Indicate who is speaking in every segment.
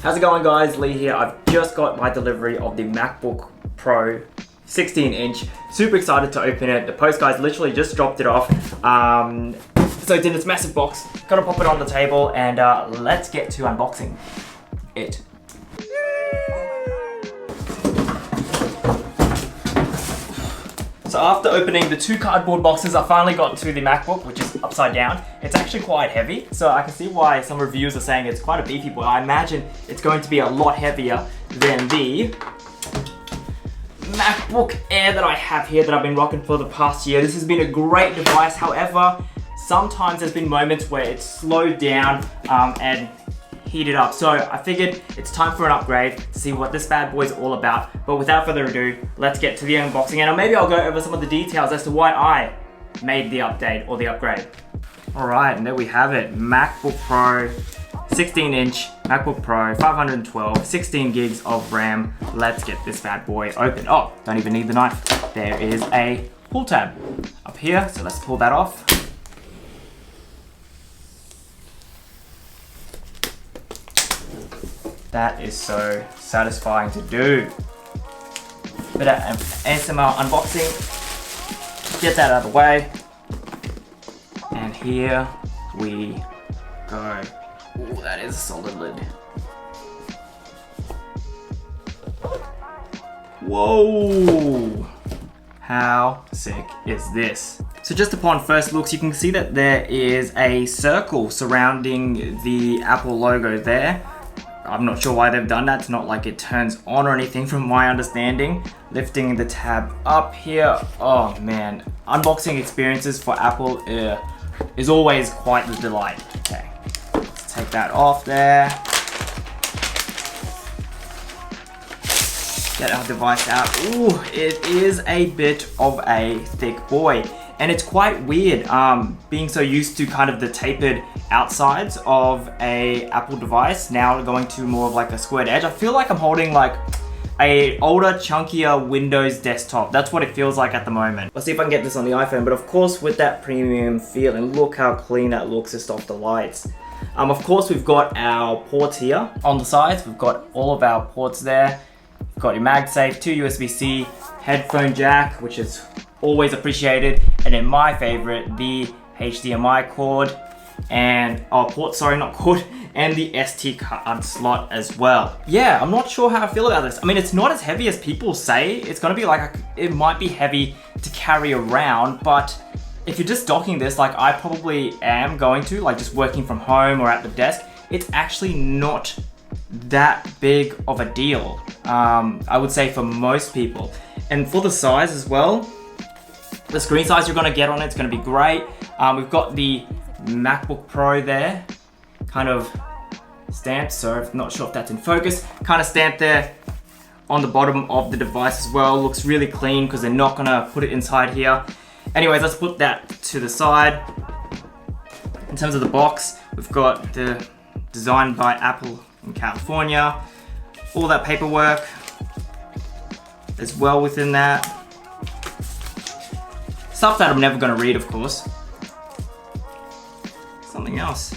Speaker 1: How's it going, guys? Lee here. I've just got my delivery of the MacBook Pro 16-inch. Super excited to open it. The post guys literally just dropped it off. So it's in this massive box. Gonna pop it on the table and let's get to unboxing it. So after opening the two cardboard boxes, I finally got to the MacBook, which is upside down. It's actually quite heavy, so I can see why some reviews are saying it's quite a beefy boy. I imagine it's going to be a lot heavier than the MacBook Air that I have here that I've been rocking for the past year. This has been a great device. However, sometimes there's been moments where it's slowed down and heated up. So I figured it's time for an upgrade to see what this bad boy is all about. But without further ado, let's get to the unboxing, and maybe I'll go over some of the details as to why I made the update or the upgrade. All right, and there we have it. MacBook Pro, 16-inch MacBook Pro, 512, 16 gigs of RAM. Let's get this bad boy open. Oh, don't even need the knife. There is a pull tab up here, so let's pull that off. That is so satisfying to do. Bit of ASMR unboxing. Get that out of the way. And here we go. Ooh, that is a solid lid. Whoa! How sick is this? So just upon first looks, you can see that there is a circle surrounding the Apple logo there. I'm not sure why they've done that. It's not like it turns on or anything from my understanding. Lifting the tab up here. Oh man, unboxing experiences for Apple is always quite the delight. Okay, let's take that off there. Get our device out. Ooh, it is a bit of a thick boy. And it's quite weird being so used to kind of the tapered outsides of a Apple device, now going to more of like a squared edge. I feel like I'm holding like a older, chunkier Windows desktop. That's what it feels like at the moment. Let's see if I can get this on the iPhone, but of course with that premium feeling, look how clean that looks just off the lights. Of course we've got our ports here on the sides. We've got all of our ports there. We've got your MagSafe, 2 USB-C, headphone jack, which is always appreciated, and then my favorite, the HDMI cord and port, sorry, not cord, and the SD card slot as well. Yeah, I'm not sure how I feel about this. I mean, it's not as heavy as people say. It's gonna be like, it might be heavy to carry around, but if you're just docking this, like I probably am going to, like just working from home or at the desk, it's actually not that big of a deal. I would say for most people. And for the size as well, the screen size you're gonna get on it's gonna be great. We've got the MacBook Pro there, kind of stamped, so I'm not sure if that's in focus, kind of stamped there on the bottom of the device as well. Looks really clean because they're not gonna put it inside here. Anyways, let's put that to the side. In terms of the box, we've got the designed by Apple in California, all that paperwork as well within that. Stuff that I'm never gonna read, of course. Something else.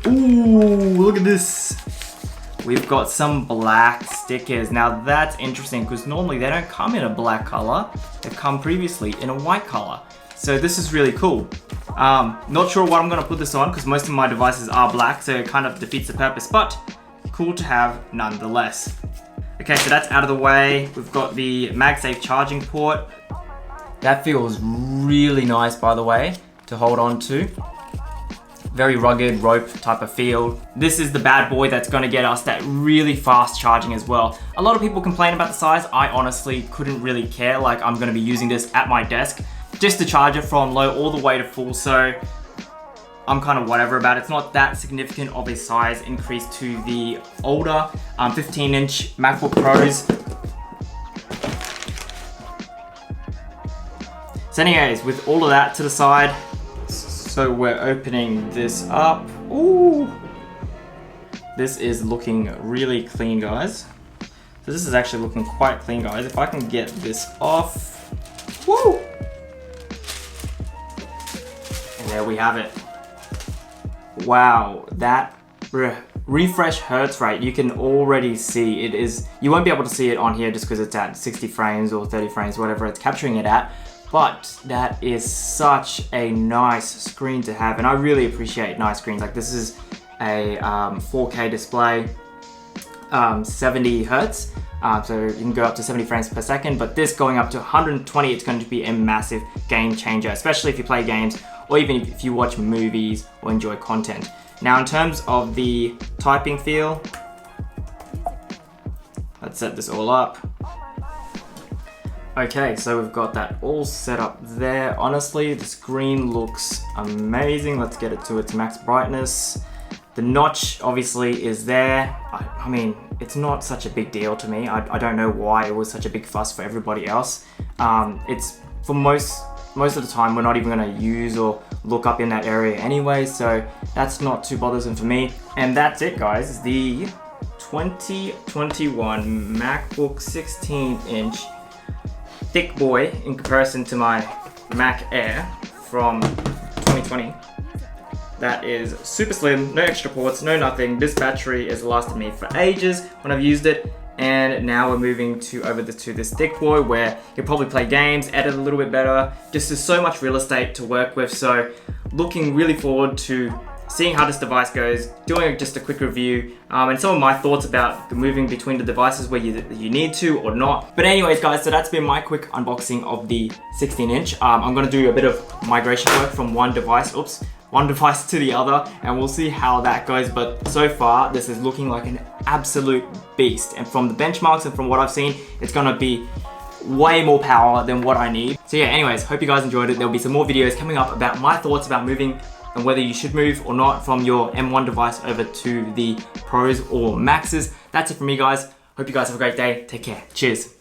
Speaker 1: Ooh, look at this. We've got some black stickers. Now that's interesting because normally they don't come in a black color. They've come previously in a white color. So this is really cool. Not sure what I'm gonna put this on because most of my devices are black, so it kind of defeats the purpose, but cool to have nonetheless. Okay, so that's out of the way. We've got the MagSafe charging port. That feels really nice, by the way, to hold on to. Very rugged rope type of feel. This is the bad boy that's gonna get us that really fast charging as well. A lot of people complain about the size. I honestly couldn't really care. Like I'm gonna be using this at my desk just to charge it from low all the way to full. So I'm kind of whatever about it. It's not that significant of a size increase to the older 15-inch MacBook Pros. So anyways, with all of that to the side, so we're opening this up. Ooh, this is looking really clean, guys. So this is actually looking quite clean, guys. If I can get this off, woo! And there we have it. Wow, that refresh hertz rate, you can already see it is, you won't be able to see it on here just because it's at 60 frames or 30 frames, whatever it's capturing it at. But that is such a nice screen to have, and I really appreciate nice screens. Like this is a 4K display, 70 hertz, so you can go up to 70 frames per second, but this going up to 120, it's going to be a massive game changer, especially if you play games or even if you watch movies or enjoy content. Now in terms of the typing feel, let's set this all up. Okay, so we've got that all set up there. Honestly, the screen looks amazing. Let's get it to its max brightness. The notch obviously is there. I mean, it's not such a big deal to me. I don't know why it was such a big fuss for everybody else. It's for most of the time, we're not even gonna use or look up in that area anyway, so that's not too bothersome for me. And that's it, guys. The 2021 MacBook 16-inch thick boy in comparison to my Mac Air from 2020. That is super slim, no extra ports, no nothing. This battery has lasted me for ages when I've used it. And now we're moving to this thick boy where you'll probably play games, edit a little bit better. Just there's so much real estate to work with. So looking really forward to seeing how this device goes, doing just a quick review, and some of my thoughts about moving between the devices where you need to or not. But anyways guys, so that's been my quick unboxing of the 16-inch. I'm gonna do a bit of migration work from one device to the other, and we'll see how that goes. But so far, this is looking like an absolute beast. And from the benchmarks and from what I've seen, it's gonna be way more power than what I need. So yeah, anyways, hope you guys enjoyed it. There'll be some more videos coming up about my thoughts about moving and whether you should move or not from your M1 device over to the Pros or Maxes. That's it from me, guys. Hope you guys have a great day. Take care. Cheers.